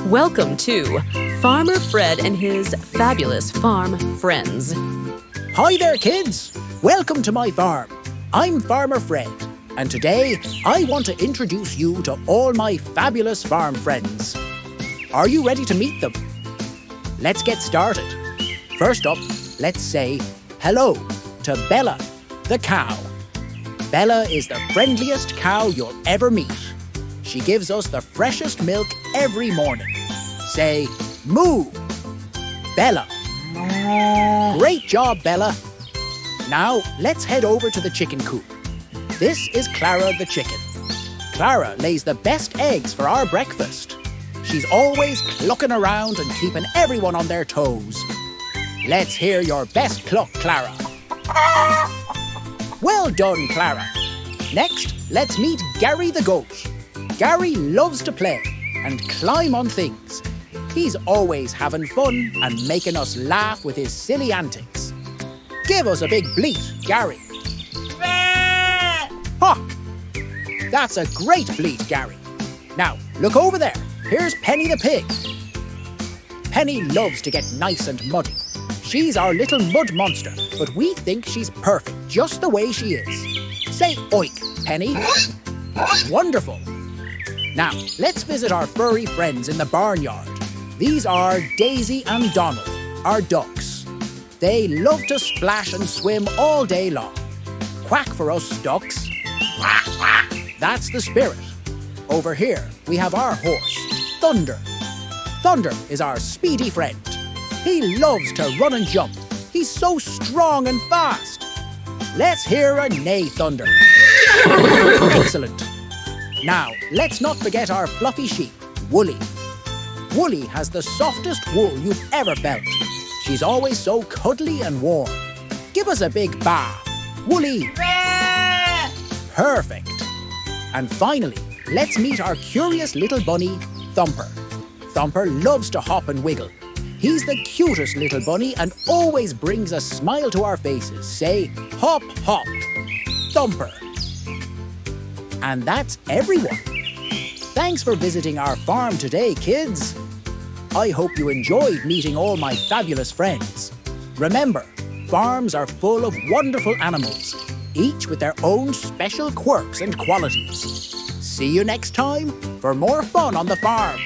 Welcome to Farmer Fred and his fabulous farm friends. Hi there, kids. Welcome to my farm. I'm Farmer Fred, and today I want to introduce you to all my fabulous farm friends. Are you ready to meet them? Let's get started. First up, let's say hello to Bella, the cow. Bella is the friendliest cow you'll ever meet. She gives us the freshest milk every morning. Say, moo. Bella. Great job, Bella. Now, let's head over to the chicken coop. This is Clara the chicken. Clara lays the best eggs for our breakfast. She's always clucking around and keeping everyone on their toes. Let's hear your best cluck, Clara. Well done, Clara. Next, let's meet Gary the goat. Gary loves to play and climb on things. He's always having fun and making us laugh with his silly antics. Give us a big bleat, Gary. Hawk! That's a great bleat, Gary. Now, look over there. Here's Penny the pig. Penny loves to get nice and muddy. She's our little mud monster, but we think she's perfect just the way she is. Say oink, Penny. Wonderful. Now, let's visit our furry friends in the barnyard. These are Daisy and Donald, our ducks. They love to splash and swim all day long. Quack for us, ducks. That's the spirit. Over here, we have our horse, Thunder. Thunder is our speedy friend. He loves to run and jump. He's so strong and fast. Let's hear a neigh, Thunder. Excellent. Now, let's not forget our fluffy sheep, Woolly. Woolly has the softest wool you've ever felt. She's always so cuddly and warm. Give us a big baa. Woolly. Perfect. And finally, let's meet our curious little bunny, Thumper. Thumper loves to hop and wiggle. He's the cutest little bunny and always brings a smile to our faces. Say, hop, hop, Thumper. And that's everyone. Thanks for visiting our farm today, kids. I hope you enjoyed meeting all my fabulous friends. Remember, farms are full of wonderful animals, each with their own special quirks and qualities. See you next time for more fun on the farm.